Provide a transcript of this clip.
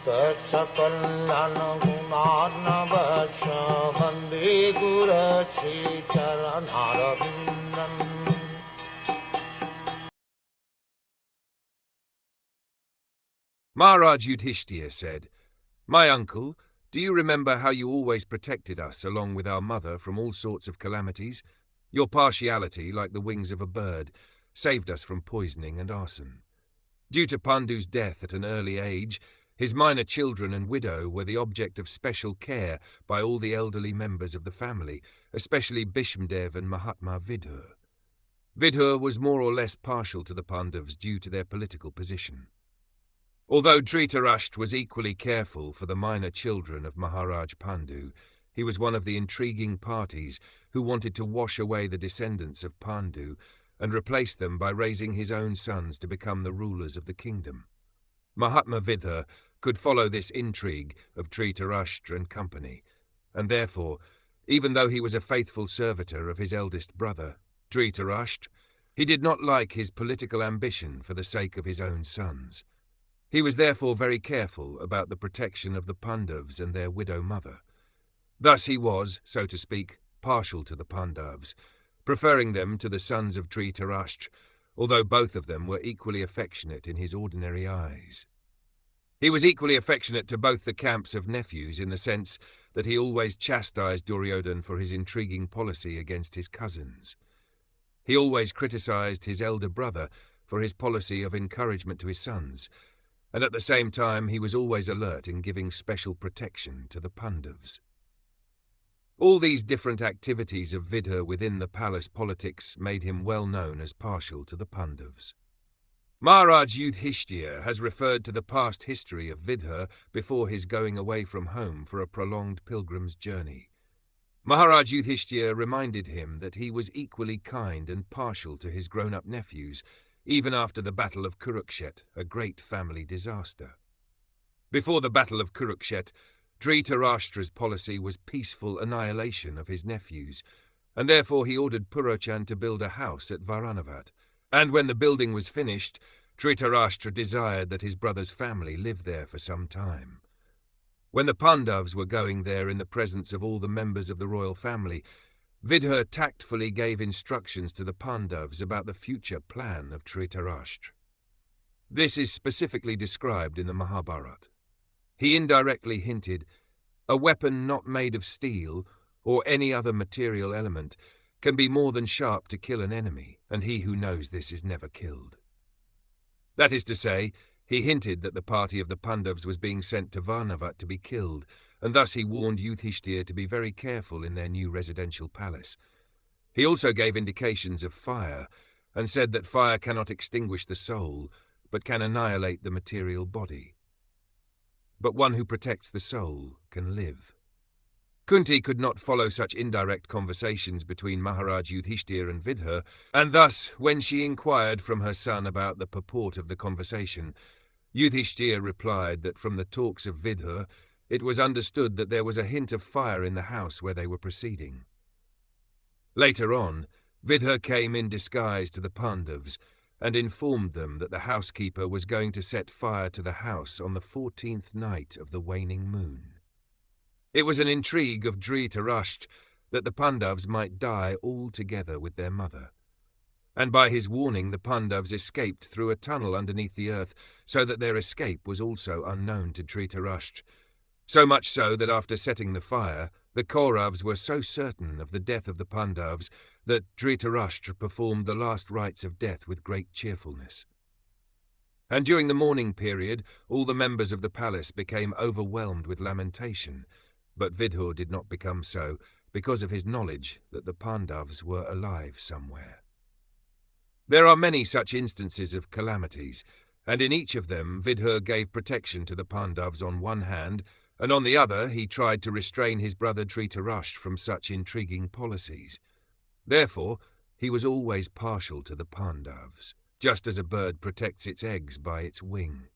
Sakal Gunarnavasha Vande Guru Sri Charanaravindan. Maharaj Yudhiṣṭhir said, "My uncle, do you remember how you always protected us along with our mother from all sorts of calamities? Your partiality, like the wings of a bird, saved us from poisoning and arson. Due to Pandu's death at an early age, his minor children and widow were the object of special care by all the elderly members of the family, especially Bhishmadev and Mahatma Vidhur. Vidhur was more or less partial to the Pandavas due to their political position. Although Dhritarashtra was equally careful for the minor children of Maharaj Pandu, he was one of the intriguing parties who wanted to wash away the descendants of Pandu and replace them by raising his own sons to become the rulers of the kingdom. Mahatma Vidhur could follow this intrigue of Dhritarashtra and company, and therefore, even though he was a faithful servitor of his eldest brother, Dhritarashtra, he did not like his political ambition for the sake of his own sons. He was therefore very careful about the protection of the Pandavas and their widow mother. Thus he was, so to speak, partial to the Pandavas, preferring them to the sons of Dhritarashtra, although both of them were equally affectionate in his ordinary eyes. He was equally affectionate to both the camps of nephews in the sense that he always chastised Duryodhana for his intriguing policy against his cousins. He always criticized his elder brother for his policy of encouragement to his sons, and at the same time he was always alert in giving special protection to the Pandavas. All these different activities of Vidhur within the palace politics made him well known as partial to the Pandavas. Maharaj Yudhiṣṭhir has referred to the past history of Vidhur before his going away from home for a prolonged pilgrim's journey. Maharaj Yudhiṣṭhir reminded him that he was equally kind and partial to his grown-up nephews, even after the Battle of Kurukshetra, a great family disaster. Before the Battle of Kurukshetra, Dhritarashtra's policy was peaceful annihilation of his nephews, and therefore he ordered Purochand to build a house at Varanavat, and when the building was finished, Dhritarashtra desired that his brother's family live there for some time. When the Pandavas were going there in the presence of all the members of the royal family, Vidhur tactfully gave instructions to the Pandavas about the future plan of Dhritarashtra. This is specifically described in the Mahabharata. He indirectly hinted, "A weapon not made of steel or any other material element can be more than sharp to kill an enemy, and he who knows this is never killed." That is to say, he hinted that the party of the Pandavas was being sent to Varnavat to be killed, and thus he warned Yudhiṣṭhir to be very careful in their new residential palace. He also gave indications of fire, and said that fire cannot extinguish the soul, but can annihilate the material body. But one who protects the soul can live. Kunti could not follow such indirect conversations between Maharaj Yudhiṣṭhir and Vidhur, and thus, when she inquired from her son about the purport of the conversation, Yudhiṣṭhir replied that from the talks of Vidhur, it was understood that there was a hint of fire in the house where they were proceeding. Later on, Vidhur came in disguise to the Pandavas and informed them that the housekeeper was going to set fire to the house on the 14th night of the waning moon. It was an intrigue of Dhritarashtra that the Pandavas might die all together with their mother. And by his warning the Pandavas escaped through a tunnel underneath the earth, so that their escape was also unknown to Dhritarashtra. So much so that after setting the fire, the Kauravas were so certain of the death of the Pandavas that Dhritarashtra performed the last rites of death with great cheerfulness. And during the mourning period, all the members of the palace became overwhelmed with lamentation, but Vidhur did not become so because of his knowledge that the Pandavas were alive somewhere. There are many such instances of calamities, and in each of them Vidhur gave protection to the Pandavas on one hand, and on the other he tried to restrain his brother Dhritarashtra from such intriguing policies. Therefore, he was always partial to the Pandavas, just as a bird protects its eggs by its wing.